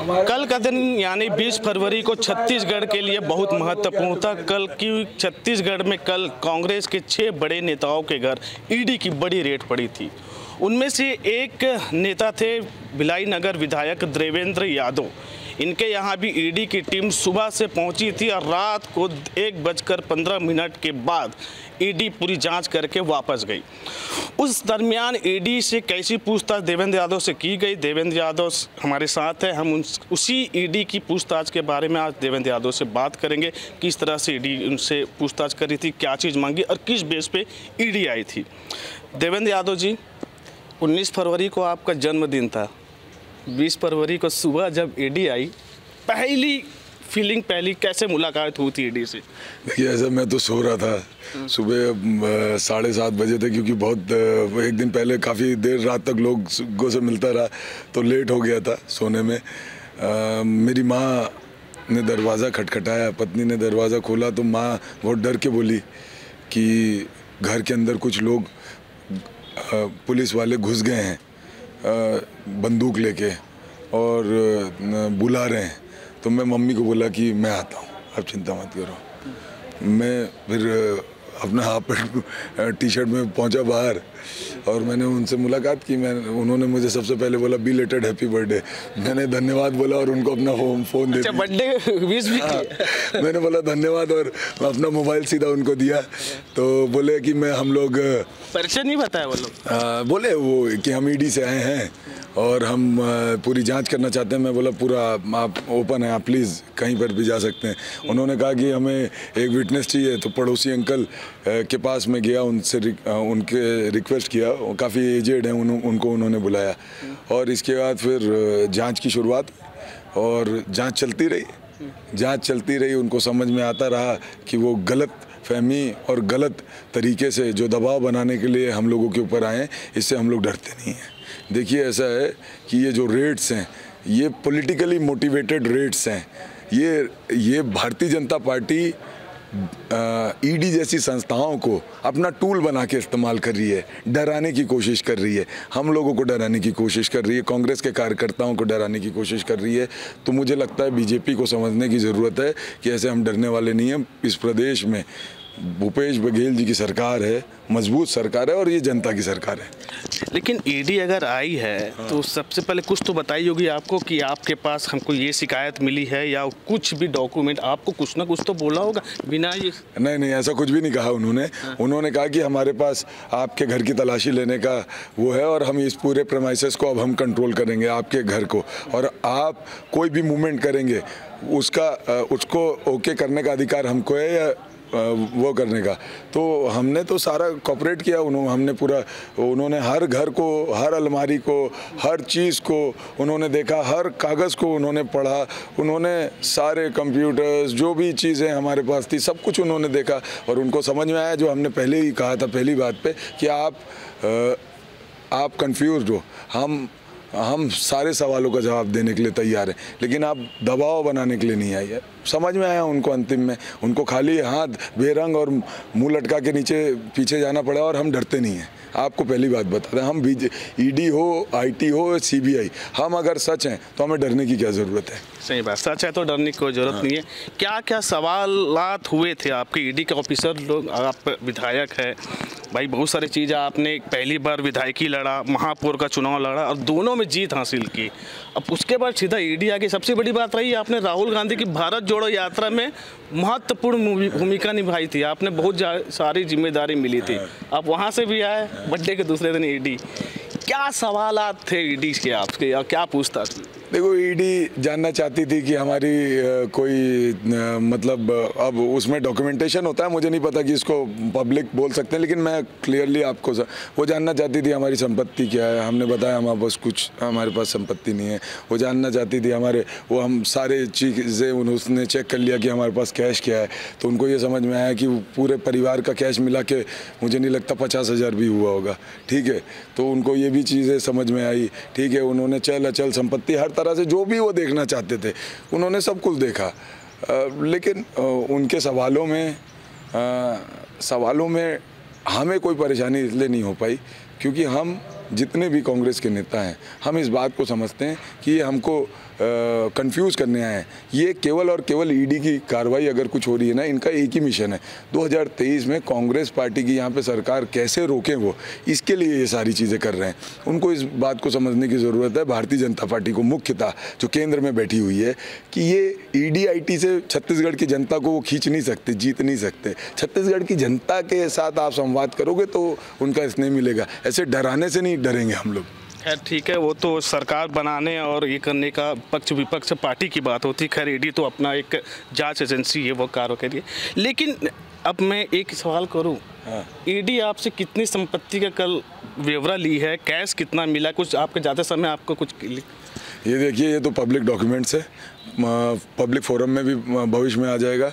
कल का दिन यानी 20 फरवरी को छत्तीसगढ़ के लिए बहुत महत्वपूर्ण था। कल की छत्तीसगढ़ में कल कांग्रेस के 6 बड़े नेताओं के घर ईडी की बड़ी रेड पड़ी थी। उनमें से एक नेता थे भिलाई नगर विधायक देवेंद्र यादव। इनके यहाँ भी ईडी की टीम सुबह से पहुंची थी और रात को 1:15 के बाद ईडी पूरी जांच करके वापस गई। उस दरमियान ईडी से कैसी पूछताछ देवेंद्र यादव से की गई, देवेंद्र यादव हमारे साथ है। हम उसी ईडी की पूछताछ के बारे में आज देवेंद्र यादव से बात करेंगे। किस तरह से ईडी उनसे पूछताछ करी थी, क्या चीज़ मांगी और किस बेस पे ईडी आई थी। देवेंद्र यादव जी, 19 फरवरी को आपका जन्मदिन था। 20 फरवरी को सुबह जब ईडी आई, पहली कैसे मुलाकात हुई थी ईडी से? देखिए, ऐसा मैं तो सो रहा था। सुबह 7:30 बजे थे, क्योंकि बहुत एक दिन पहले काफ़ी देर रात तक लोगों से मिलता रहा तो लेट हो गया था सोने में। मेरी माँ ने दरवाज़ा खटखटाया, पत्नी ने दरवाज़ा खोला तो माँ बहुत डर के बोली कि घर के अंदर कुछ लोग पुलिस वाले घुस गए हैं बंदूक लेके और बुला रहे हैं। तो मैं मम्मी को बोला कि मैं आता हूँ, आप चिंता मत करो। मैं फिर अपना हाफ पैंट टी शर्ट में पहुँचा बाहर और मैंने उनसे मुलाकात की। उन्होंने मुझे सबसे पहले बोला बिलेटेड हैप्पी बर्थडे। मैंने धन्यवाद बोला और उनको अपना फ़ोन दे दिया। बर्थडे विश भी किया। मैंने बोला धन्यवाद और अपना मोबाइल सीधा उनको दिया। तो बोले कि हम लोग परिचय नहीं बताया वो लोग। बोले वो कि हम ईडी से आए हैं और हम पूरी जांच करना चाहते हैं। मैं बोला पूरा आप ओपन है, आप प्लीज़ कहीं पर भी जा सकते हैं। उन्होंने कहा कि हमें एक विटनेस चाहिए। तो पड़ोसी अंकल के पास में गया, उनसे उनके रिक्वेस्ट किया। काफ़ी एजेड हैं, उनको उन्होंने बुलाया और इसके बाद फिर जांच की शुरुआत और जांच चलती रही। उनको समझ में आता रहा कि वो गलत फहमी और गलत तरीके से जो दबाव बनाने के लिए हम लोगों के ऊपर आए, इससे हम लोग डरते नहीं हैं। देखिए, ऐसा है कि ये जो रेड्स हैं, ये पॉलिटिकली मोटिवेटेड रेड्स हैं। ये भारतीय जनता पार्टी ईडी जैसी संस्थाओं को अपना टूल बना के इस्तेमाल कर रही है, डराने की कोशिश कर रही है, हम लोगों को डराने की कोशिश कर रही है, कांग्रेस के कार्यकर्ताओं को डराने की कोशिश कर रही है। तो मुझे लगता है बीजेपी को समझने की ज़रूरत है कि ऐसे हम डरने वाले नहीं हैं। इस प्रदेश में भूपेश बघेल जी की सरकार है, मजबूत सरकार है और ये जनता की सरकार है। लेकिन ईडी अगर आई है तो सबसे पहले कुछ तो बताई होगी आपको कि आपके पास हमको ये शिकायत मिली है या कुछ भी डॉक्यूमेंट, आपको कुछ ना कुछ तो बोला होगा बिना ये। नहीं, ऐसा कुछ भी नहीं कहा उन्होंने कहा कि हमारे पास आपके घर की तलाशी लेने का वो है और हम इस पूरे प्रेमाइसेस को अब हम कंट्रोल करेंगे, आपके घर को, और आप कोई भी मूवमेंट करेंगे उसको ओके करने का अधिकार हमको है या वो करने का। तो हमने तो सारा कॉपरेट किया। हमने पूरा, उन्होंने हर घर को, हर अलमारी को, हर चीज़ को उन्होंने देखा, हर कागज़ को उन्होंने पढ़ा, उन्होंने सारे कंप्यूटर्स जो भी चीज़ें हमारे पास थी सब कुछ उन्होंने देखा और उनको समझ में आया जो हमने पहले ही कहा था पहली बात पे कि आप कंफ्यूज्ड हो। हम सारे सवालों का जवाब देने के लिए तैयार हैं, लेकिन आप दबाव बनाने के लिए नहीं आई है। समझ में आया उनको, अंतिम में उनको खाली हाथ बेरंग और मुंह लटका के पीछे जाना पड़ा और हम डरते नहीं हैं। आपको पहली बात बता दें, हम ईडी हो, आईटी हो, सीबीआई, हम अगर सच हैं तो हमें डरने की क्या ज़रूरत है। सही बात, सच है तो डरने की कोई ज़रूरत नहीं है। क्या क्या सवालात हुए थे आपके ईडी के ऑफिसर लोग? आप विधायक है भाई, बहुत सारी चीज़ें आपने पहली बार विधायकी लड़ा, महापौर का चुनाव लड़ा और दोनों में जीत हासिल की। अब उसके बाद सीधा ईडी आगे सबसे बड़ी बात रही, आपने राहुल गांधी की भारत जोड़ो यात्रा में महत्वपूर्ण भूमिका निभाई थी। आपने बहुत सारी जिम्मेदारी मिली थी, आप वहाँ से भी आए, बर्थडे के दूसरे दिन ईडी। क्या सवालात थे ईडी के आपके या क्या पूछताछ? देखो, ईडी जानना चाहती थी कि हमारी कोई मतलब अब उसमें डॉक्यूमेंटेशन होता है, मुझे नहीं पता कि इसको पब्लिक बोल सकते हैं, लेकिन मैं क्लियरली आपको वो जानना चाहती थी हमारी संपत्ति क्या है। हमने बताया हमारे पास संपत्ति नहीं है। वो जानना चाहती थी हम सारे चीज़ें उसने चेक कर लिया कि हमारे पास कैश क्या है। तो उनको ये समझ में आया कि पूरे परिवार का कैश मिला के मुझे नहीं लगता 50,000 भी हुआ होगा। ठीक है, तो उनको ये भी चीज़ें समझ में आई। ठीक है, उन्होंने चल अचल संपत्ति हर तरह से जो भी वो देखना चाहते थे उन्होंने सब कुछ देखा। लेकिन उनके सवालों में हमें कोई परेशानी इसलिए नहीं हो पाई क्योंकि हम जितने भी कांग्रेस के नेता हैं, हम इस बात को समझते हैं कि ये हमको कंफ्यूज करने आए हैं। ये केवल और केवल ईडी की कार्रवाई अगर कुछ हो रही है ना, इनका एक ही मिशन है, 2023 में कांग्रेस पार्टी की यहाँ पे सरकार कैसे रोकें, वो इसके लिए ये सारी चीज़ें कर रहे हैं। उनको इस बात को समझने की ज़रूरत है, भारतीय जनता पार्टी को मुख्यतः, जो केंद्र में बैठी हुई है, कि ये ईडी से छत्तीसगढ़ की जनता को वो खींच नहीं सकते, जीत नहीं सकते। छत्तीसगढ़ की जनता के साथ आप संवाद करोगे तो उनका स्नेह मिलेगा, ऐसे डराने से नहीं डरेंगे हम लोग। खैर ठीक है, वो तो सरकार बनाने और ये करने का पक्ष विपक्ष पार्टी की बात होती है। खैर ईडी तो अपना एक जांच एजेंसी है, वो कार्य करिए। लेकिन अब मैं एक सवाल करूं, ईडी आपसे कितनी संपत्ति का कल ब्यौरा ली है, कैश कितना मिला, कुछ आपके जाते समय आपको कुछ? ये देखिए, ये तो पब्लिक डॉक्यूमेंट्स है, पब्लिक फोरम में भी भविष्य में आ जाएगा।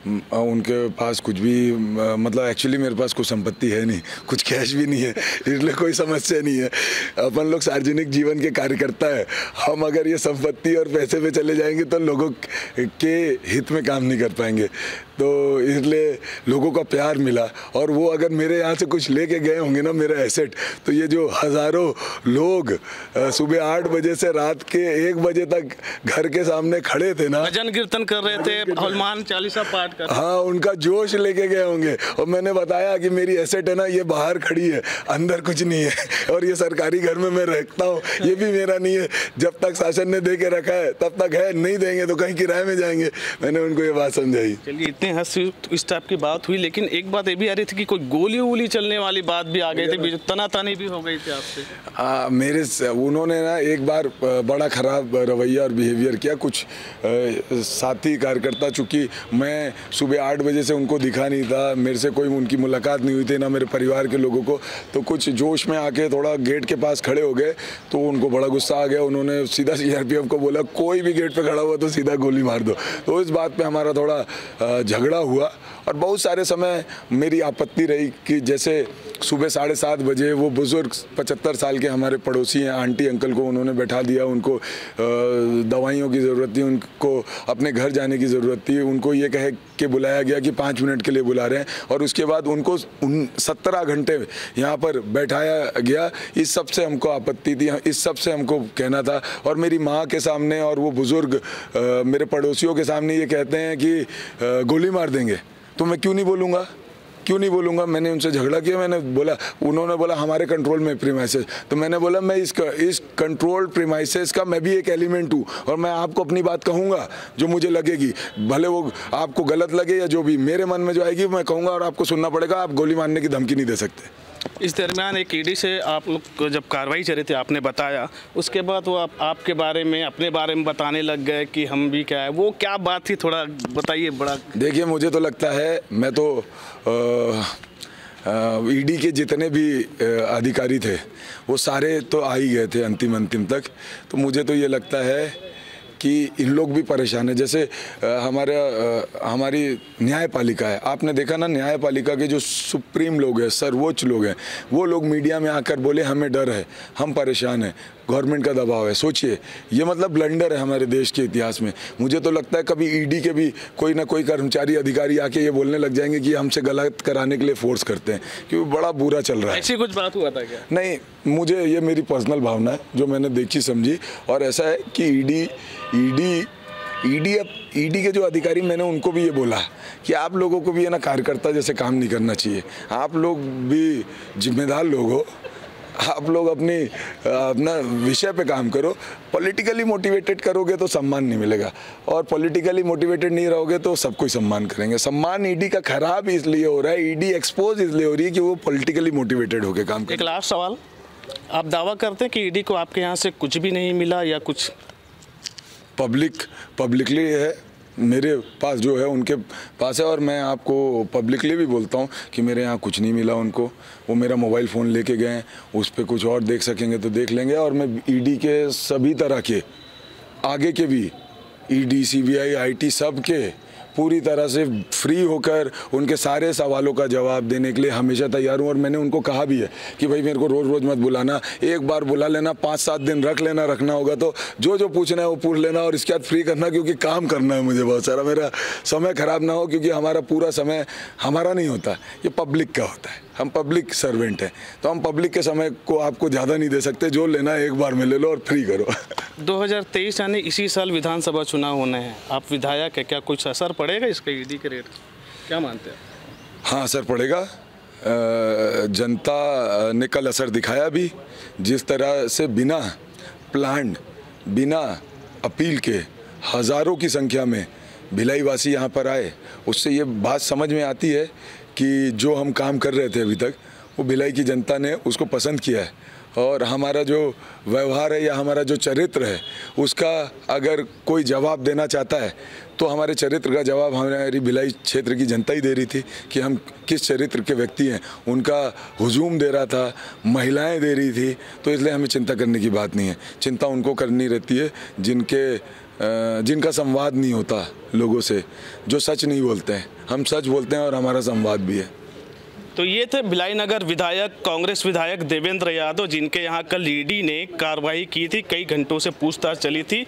उनके पास कुछ भी मतलब एक्चुअली मेरे पास कुछ संपत्ति है नहीं, कुछ कैश भी नहीं है, इसलिए कोई समस्या नहीं है। अपन लोग सार्वजनिक जीवन के कार्यकर्ता है, हम अगर ये संपत्ति और पैसे पे चले जाएंगे तो लोगों के हित में काम नहीं कर पाएंगे। तो इसलिए लोगों का प्यार मिला, और वो अगर मेरे यहाँ से कुछ लेके गए होंगे ना, मेरा एसेट, तो ये जो हज़ारों लोग सुबह 8 बजे से रात के 1 बजे तक घर के सामने खड़े थे ना, भजन कीर्तन कर रहे थे, हनुमान चालीसा पाठ कर, हाँ, उनका जोश लेके गए होंगे। और मैंने बताया कि मेरी एसेट है ना, ये बाहर खड़ी है, अंदर कुछ नहीं है, और ये सरकारी घर में मैं रखता हूँ, ये भी मेरा नहीं है। जब तक शासन ने दे के रखा है तब तक है, नहीं देंगे तो कहीं किराए में जाएंगे। मैंने उनको ये बात समझाई। चलिए, इतने हंसी इस टाइप की बात हुई, लेकिन एक बात ये भी आ रही थी कि कोई गोली वोली चलने वाली बात भी आ गई थी, तनातनी भी हो गई थी आपसे। मेरे उन्होंने ना एक बार बड़ा ख़राब रवैया और बिहेवियर किया, कुछ साथी कार्यकर्ता, चूँकि मैं सुबह 8 बजे से उनको दिखा नहीं था, मेरे से कोई उनकी मुलाकात नहीं हुई थी, ना मेरे परिवार के लोगों को, तो कुछ जोश में आके थोड़ा गेट के पास खड़े हो गए, तो उनको बड़ा गुस्सा आ गया। उन्होंने सीधा सीआरपीएफ को बोला, कोई भी गेट पे खड़ा हुआ तो सीधा गोली मार दो। तो इस बात पे हमारा थोड़ा झगड़ा हुआ, और बहुत सारे समय मेरी आपत्ति रही कि जैसे सुबह 7:30 बजे वो बुज़ुर्ग 75 साल के हमारे पड़ोसी हैं, आंटी अंकल को उन्होंने बैठा दिया, उनको दवाइयों की ज़रूरत थी, उनको अपने घर जाने की ज़रूरत थी, उनको ये कह के बुलाया गया कि 5 मिनट के लिए बुला रहे हैं, और उसके बाद उनको 17 घंटे यहाँ पर बैठाया गया। इस सब से हमको आपत्ति थी, इस सब से हमको कहना था। और मेरी माँ के सामने और वो बुज़ुर्ग मेरे पड़ोसियों के सामने ये कहते हैं कि गोली मार देंगे, तो मैं क्यों नहीं बोलूँगा। मैंने उनसे झगड़ा किया, मैंने बोला, उन्होंने बोला हमारे कंट्रोल में प्रीमाइसेस, तो मैंने बोला मैं इस कंट्रोल प्रीमाइसेस का मैं भी एक एलिमेंट हूँ, और मैं आपको अपनी बात कहूँगा जो मुझे लगेगी, भले वो आपको गलत लगे या जो भी मेरे मन में जो आएगी मैं कहूँगा, और आपको सुनना पड़ेगा। आप गोली मारने की धमकी नहीं दे सकते। इस दरमियान एक ईडी से आप लोग को जब कार्रवाई चल रही थी, आपने बताया, उसके बाद वो आपके बारे में, अपने बारे में बताने लग गए कि हम भी क्या है, वो क्या बात थी, थोड़ा बताइए। बड़ा देखिए, मुझे तो लगता है, मैं तो ईडी के जितने भी अधिकारी थे वो सारे तो आ ही गए थे अंतिम तक, तो मुझे तो ये लगता है कि इन लोग भी परेशान है। जैसे हमारी न्यायपालिका है, आपने देखा ना, न्यायपालिका के जो सुप्रीम लोग हैं, सर्वोच्च लोग हैं, वो लोग मीडिया में आकर बोले हमें डर है, हम परेशान हैं, गवर्नमेंट का दबाव है। सोचिए, ये मतलब ब्लंडर है हमारे देश के इतिहास में। मुझे तो लगता है कभी ईडी के भी कोई ना कोई कर्मचारी अधिकारी आके ये बोलने लग जाएंगे कि हमसे गलत कराने के लिए फोर्स करते हैं, क्योंकि बड़ा बुरा चल रहा है। ऐसी कुछ बात हुआ था क्या? नहीं, मुझे ये मेरी पर्सनल भावना है जो मैंने देखी समझी, और ऐसा है कि ईडी के जो अधिकारी, मैंने उनको भी ये बोला कि आप लोगों को भी है ना कार्यकर्ता जैसे काम नहीं करना चाहिए, आप लोग भी जिम्मेदार लोग हो, आप लोग अपना विषय पे काम करो। पॉलिटिकली मोटिवेटेड करोगे तो सम्मान नहीं मिलेगा, और पॉलिटिकली मोटिवेटेड नहीं रहोगे तो सब कोई सम्मान करेंगे। सम्मान ईडी का खराब इसलिए हो रहा है, ईडी एक्सपोज इसलिए हो रही है कि वो पॉलिटिकली मोटिवेटेड होकर काम करे। एक लास्ट सवाल, आप दावा करते हैं कि ईडी को आपके यहाँ से कुछ भी नहीं मिला, या कुछ पब्लिकली है, मेरे पास जो है उनके पास है, और मैं आपको पब्लिकली भी बोलता हूँ कि मेरे यहाँ कुछ नहीं मिला उनको। वो मेरा मोबाइल फ़ोन लेके गए, उस पर कुछ और देख सकेंगे तो देख लेंगे, और मैं ईडी के सभी तरह के आगे के भी ईडी, सीबीआई, आईटी सब के पूरी तरह से फ्री होकर उनके सारे सवालों का जवाब देने के लिए हमेशा तैयार हूँ। और मैंने उनको कहा भी है कि भाई मेरे को रोज़ रोज़ मत बुलाना, एक बार बुला लेना, 5-7 दिन रख लेना, रखना होगा तो जो पूछना है वो पूछ लेना, और इसके बाद फ्री करना, क्योंकि काम करना है मुझे बहुत सारा, मेरा समय ख़राब ना हो, क्योंकि हमारा पूरा समय हमारा नहीं होता, ये पब्लिक का होता है। हम पब्लिक सर्वेंट हैं, तो हम पब्लिक के समय को आपको ज़्यादा नहीं दे सकते। जो लेना है एक बार में ले लो और फ्री करो। 2023 यानी इसी साल विधानसभा चुनाव होने हैं, आप विधायक है, क्या कुछ असर पड़ेगा इसका ईडी के रेट, क्या मानते हैं? हाँ, असर पड़ेगा। जनता ने कल असर दिखाया भी, जिस तरह से बिना प्लान, बिना अपील के हज़ारों की संख्या में भिलाई वासी यहाँ पर आए, उससे ये बात समझ में आती है कि जो हम काम कर रहे थे अभी तक, वो भिलाई की जनता ने उसको पसंद किया है। और हमारा जो व्यवहार है या हमारा जो चरित्र है, उसका अगर कोई जवाब देना चाहता है तो हमारे चरित्र का जवाब हमारी भिलाई क्षेत्र की जनता ही दे रही थी कि हम किस चरित्र के व्यक्ति हैं। उनका हुजूम दे रहा था, महिलाएं दे रही थी, तो इसलिए हमें चिंता करने की बात नहीं है। चिंता उनको करनी रहती है जिनका संवाद नहीं होता लोगों से, जो सच नहीं बोलते हैं। हम सच बोलते हैं और हमारा संवाद भी है। तो ये थे भिलाई नगर विधायक, कांग्रेस विधायक देवेंद्र यादव, जिनके यहाँ कल ईडी ने कार्रवाई की थी, कई घंटों से पूछताछ चली थी।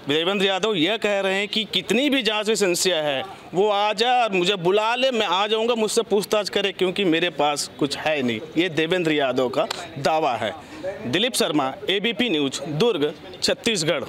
देवेंद्र यादव यह कह रहे हैं कि कितनी भी जांच में संशय है वो आ जाए और मुझे बुला ले, मैं आ जाऊंगा, मुझसे पूछताछ करे, क्योंकि मेरे पास कुछ है नहीं। ये देवेंद्र यादव का दावा है। दिलीप शर्मा, ABP न्यूज़, दुर्ग, छत्तीसगढ़।